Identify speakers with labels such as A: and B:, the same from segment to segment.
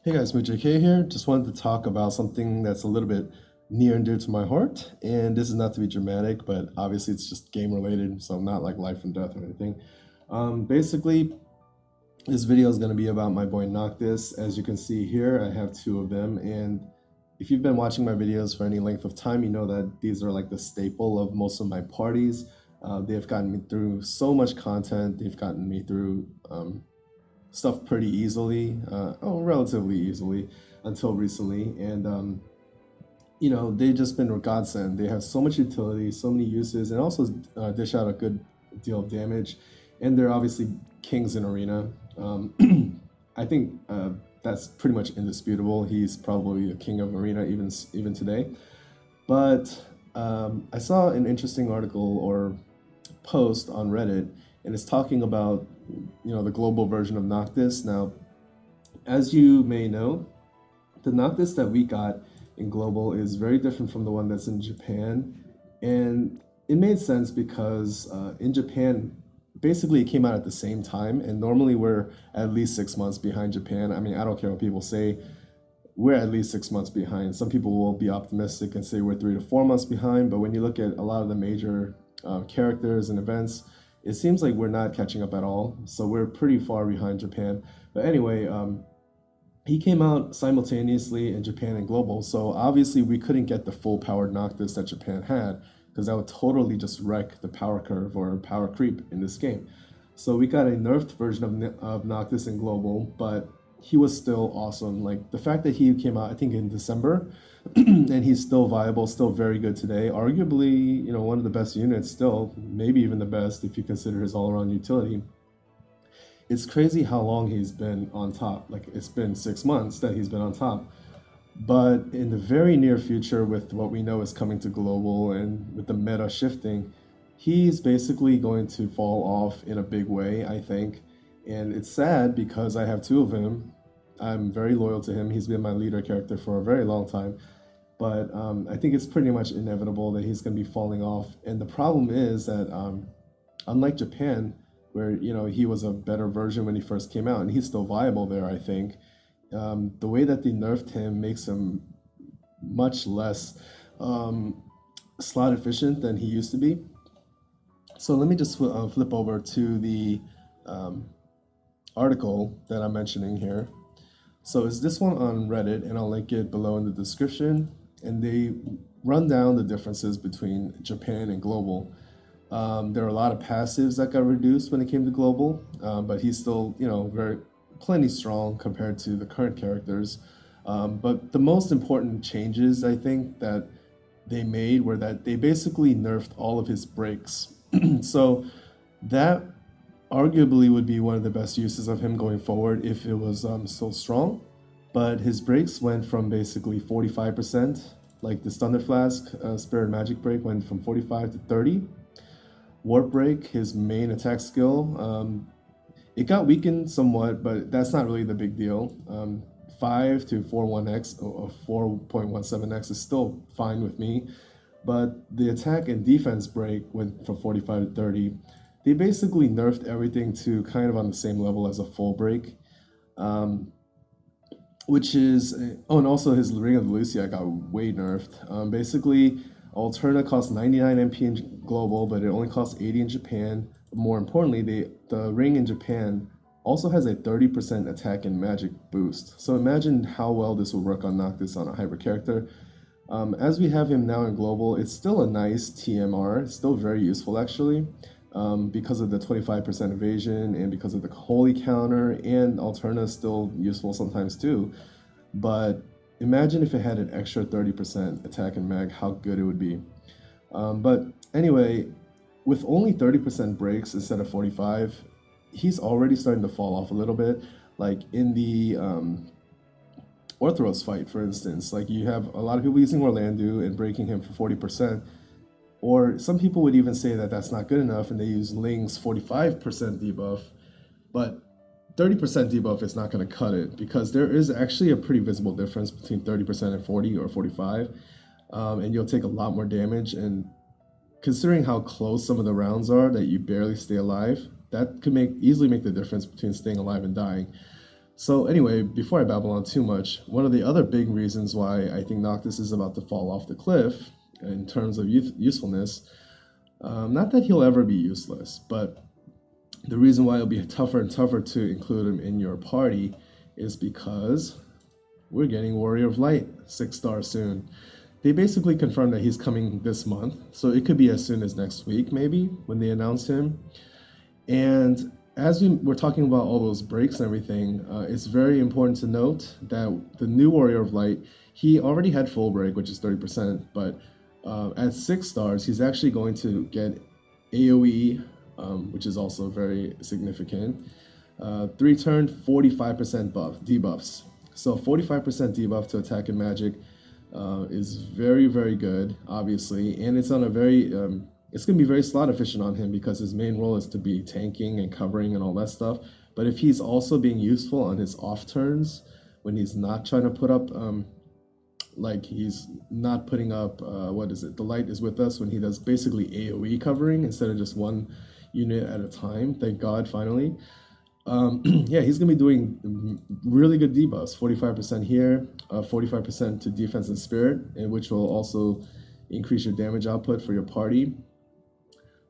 A: Hey guys, MJK here. Just wanted to talk about something that's a little bit near and dear to my heart. And this is not to be dramatic, but obviously it's just game related, so not like life and death or anything. Basically, this video is going to be about my boy Noctis. As you can see here, I have two of them. And if you've been watching my videos for any length of time, you know that these are like the staple of most of my parties. They've gotten me through so much content. They've gotten me through stuff pretty easily, relatively easily until recently. And, they've just been a godsend. They have so much utility, so many uses, and also dish out a good deal of damage. And they're obviously kings in Arena. I think that's pretty much indisputable. He's probably a king of Arena even today. But I saw an interesting article or post on Reddit, and it's talking about the global version of Noctis. Now, as you may know, the Noctis that we got in global is very different from the one that's in Japan, and it made sense because in Japan, basically it came out at the same time, and normally we're at least 6 months behind Japan. I mean, I don't care what people say, we're at least 6 months behind. Some people will be optimistic and say we're 3 to 4 months behind, but when you look at a lot of the major characters and events, it seems like we're not catching up at all. So we're pretty far behind Japan. But anyway, he came out simultaneously in Japan and global. So obviously we couldn't get the full powered Noctis that Japan had, because that would totally just wreck the power curve or power creep in this game. So we got a nerfed version of Noctis in global, but he was still awesome. Like the fact that he came out, I think in December, and he's still viable, still very good today. Arguably, one of the best units still, maybe even the best if you consider his all-around utility. It's crazy how long he's been on top. Like it's been 6 months that he's been on top. But in the very near future, with what we know is coming to global and with the meta shifting, he's basically going to fall off in a big way, I think. And it's sad because I have two of him. I'm very loyal to him. He's been my leader character for a very long time. But I think it's pretty much inevitable that he's going to be falling off. And the problem is that unlike Japan, where he was a better version when he first came out, and he's still viable there, I think. The way that they nerfed him makes him much less slot efficient than he used to be. So let me just flip over to the article that I'm mentioning here. So it's this one on Reddit, and I'll link it below in the description. And they run down the differences between Japan and global. There are a lot of passives that got reduced when it came to global, but he's still, plenty strong compared to the current characters. But the most important changes I think that they made were that they basically nerfed all of his breaks. So that arguably would be one of the best uses of him going forward if it was still strong. But his breaks went from basically 45%, like the Standard Flask Spirit Magic break went from 45 to 30. Warp break, his main attack skill, it got weakened somewhat, but that's not really the big deal. 5 to 41x or 4.17x is still fine with me. But the attack and defense break went from 45 to 30. They basically nerfed everything to kind of on the same level as a full break. Which is, oh, and also his Ring of Lucia got way nerfed. Basically, Alterna costs 99 MP in global, but it only costs 80 in Japan. More importantly, the ring in Japan also has a 30% attack and magic boost. So imagine how well this will work on Noctis on a hybrid character. As we have him now in global, it's still a nice TMR. It's still very useful actually, because of the 25% evasion and because of the holy counter, and Alterna is still useful sometimes too. But imagine if it had an extra 30% attack and mag, how good it would be. But anyway, with only 30% breaks instead of 45, he's already starting to fall off a little bit. Like in the Orthros fight, for instance, like you have a lot of people using Orlando and breaking him for 40%. Or some people would even say that that's not good enough, and they use Ling's 45% debuff. But 30% debuff is not going to cut it, because there is actually a pretty visible difference between 30% and 40 or 45, and you'll take a lot more damage. And considering how close some of the rounds are that you barely stay alive, that could easily make the difference between staying alive and dying. So anyway, before I babble on too much, one of the other big reasons why I think Noctis is about to fall off the cliff in terms of usefulness, not that he'll ever be useless, but the reason why it'll be tougher and tougher to include him in your party is because we're getting Warrior of Light 6-star soon. They basically confirmed that he's coming this month, so it could be as soon as next week maybe when they announce him. And as we're talking about all those breaks and everything, it's very important to note that the new Warrior of Light, he already had full break, which is 30%, but at 6 stars, he's actually going to get AoE, which is also very significant. 3-turn, 45% debuffs. So 45% debuff to attack and magic is very, very good, obviously, and it's on a very it's going to be very slot efficient on him because his main role is to be tanking and covering and all that stuff. But if he's also being useful on his off turns, when he's not trying to put up, like he's not putting up, what is it? The light is with us when he does basically AoE covering instead of just one unit at a time. Thank God, finally. Yeah, he's going to be doing really good debuffs, 45% here, 45% to defense and spirit, and which will also increase your damage output for your party.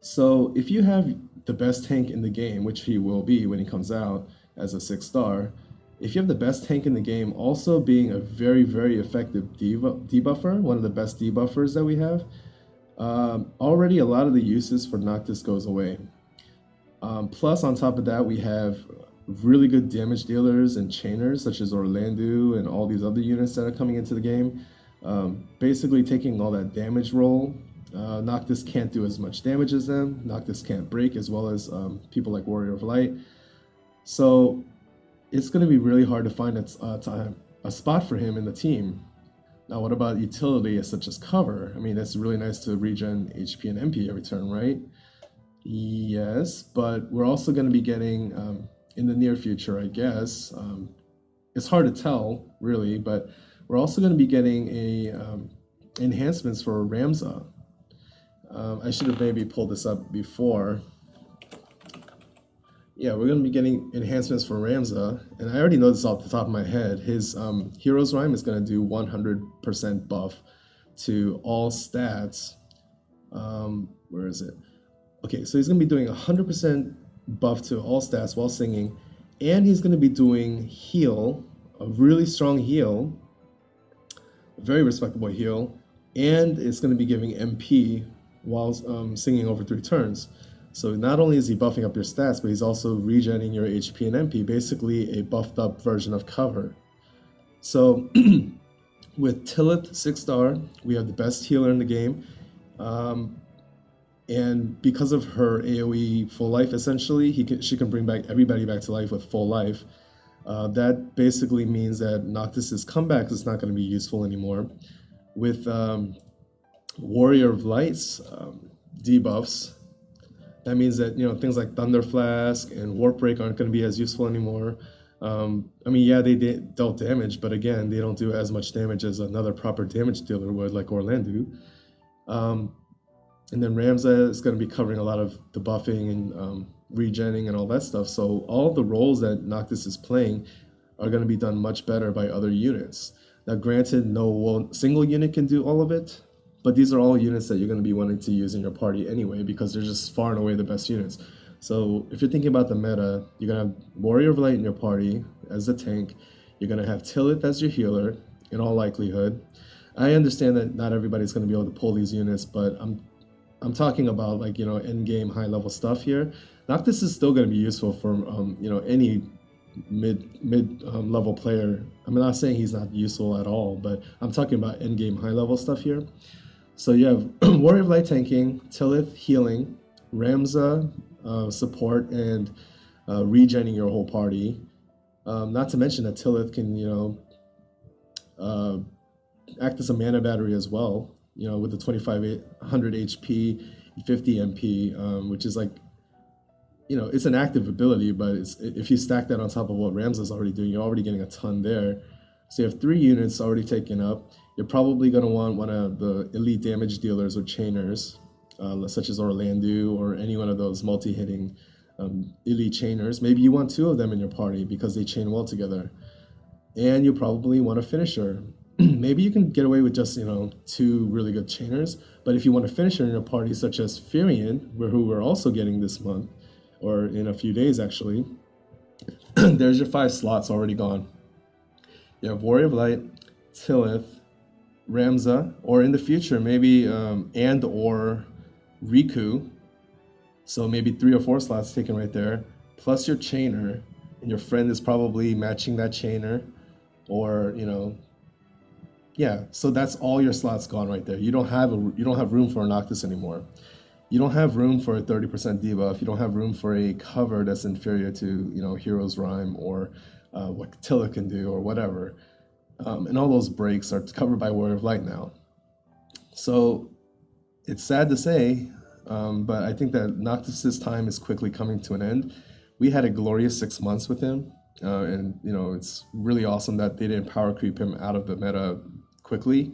A: So if you have the best tank in the game, which he will be when he comes out as a 6-star, if you have the best tank in the game, also being a very, very effective debuffer, one of the best debuffers that we have, already a lot of the uses for Noctis goes away. Plus, on top of that, we have really good damage dealers and chainers, such as Orlando and all these other units that are coming into the game. Basically taking all that damage roll. Noctis can't do as much damage as them. Noctis can't break as well as people like Warrior of Light. So it's going to be really hard to find a spot for him in the team. Now, what about utility such as cover? I mean, it's really nice to regen HP and MP every turn, right? Yes, but we're also going to be getting, in the near future, I guess, it's hard to tell, really, but we're also going to be getting enhancements for Ramza. I should have maybe pulled this up before. Yeah, we're going to be getting enhancements for Ramza, and I already know this off the top of my head. His Hero's Rhyme is going to do 100% buff to all stats. Where is it? Okay, so he's going to be doing 100% buff to all stats while singing, and he's going to be doing heal, a really strong heal, a very respectable heal, and it's going to be giving MP while singing over 3 turns. So not only is he buffing up your stats, but he's also regenerating your HP and MP, basically a buffed up version of cover. So with Tillith 6-star, we have the best healer in the game. And because of her AoE full life, essentially, she can bring back everybody back to life with full life. That basically means that Noctis' comeback is not going to be useful anymore. With Warrior of Light's debuffs, that means that things like Thunder Flask and Warp Break aren't going to be as useful anymore. I mean, yeah, they dealt damage, but again, they don't do as much damage as another proper damage dealer would, like Orlando. And then Ramza is going to be covering a lot of the buffing and regenning and all that stuff. So all the roles that Noctis is playing are going to be done much better by other units. Now, granted, no single unit can do all of it, but these are all units that you're going to be wanting to use in your party anyway because they're just far and away the best units. So if you're thinking about the meta, you're going to have Warrior of Light in your party as a tank. You're going to have Tillith as your healer in all likelihood. I understand that not everybody's going to be able to pull these units, but I'm talking about like, end game high level stuff here. Noctis is still going to be useful for, any mid level player. I'm not saying he's not useful at all, but I'm talking about end game high level stuff here. So you have Warrior of Light tanking, Tillith healing, Ramza support and regenning your whole party. Not to mention that Tillith can, act as a mana battery as well. With the 2500 HP, 50 MP, which is like, it's an active ability, but if you stack that on top of what Ramza's already doing, you're already getting a ton there. So you have 3 units already taken up. You're probably going to want one of the elite damage dealers or chainers, such as Orlando or any one of those multi-hitting elite chainers. Maybe you want two of them in your party because they chain well together, and you probably want a finisher. Maybe you can get away with just two really good chainers, but if you want a finisher in your party, such as Furion, who we're also getting this month, or in a few days actually, there's your 5 slots already gone. You have Warrior of Light, Tillith, Ramza, or in the future maybe and or Riku. So maybe 3 or 4 slots taken right there, plus your chainer, and your friend is probably matching that chainer, or yeah. So that's all your slots gone right there. You don't have room for a Noctis anymore. You don't have room for a 30% debuff. You don't have room for a cover that's inferior to Hero's Rhyme or what Tilla can do or whatever. And all those breaks are covered by Warrior of Light now. So it's sad to say, but I think that Noctis's time is quickly coming to an end. We had a glorious 6 months with him, and it's really awesome that they didn't power creep him out of the meta quickly.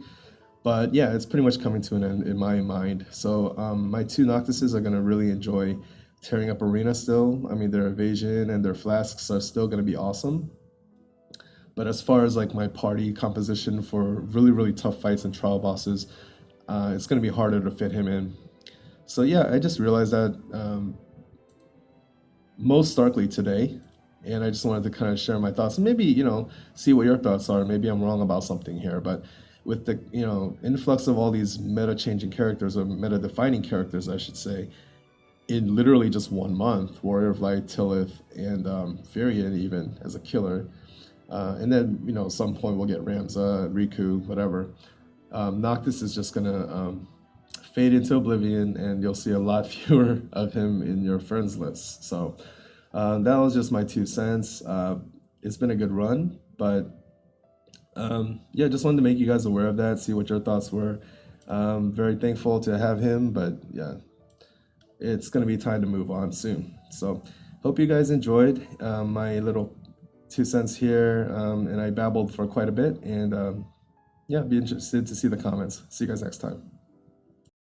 A: But yeah, it's pretty much coming to an end in my mind. So my 2 Noctises are going to really enjoy tearing up Arena still. I mean, their evasion and their flasks are still going to be awesome. But as far as like my party composition for really, really tough fights and trial bosses, it's going to be harder to fit him in. So yeah, I just realized that most starkly today, and I just wanted to kind of share my thoughts and maybe, see what your thoughts are. Maybe I'm wrong about something here, but with the, influx of all these meta-changing characters, or meta-defining characters, I should say, in literally just 1 month, Warrior of Light, Tillith, and Furion even as a killer, and then, at some point we'll get Ramza, Riku, whatever. Noctis is just gonna fade into oblivion, and you'll see a lot fewer of him in your friends list. So that was just my 2 cents. It's been a good run, but yeah, just wanted to make you guys aware of that, see what your thoughts were. Very thankful to have him, but yeah, it's gonna be time to move on soon. So hope you guys enjoyed my little 2 cents here, and I babbled for quite a bit, and yeah, be interested to see the comments. See you guys next time.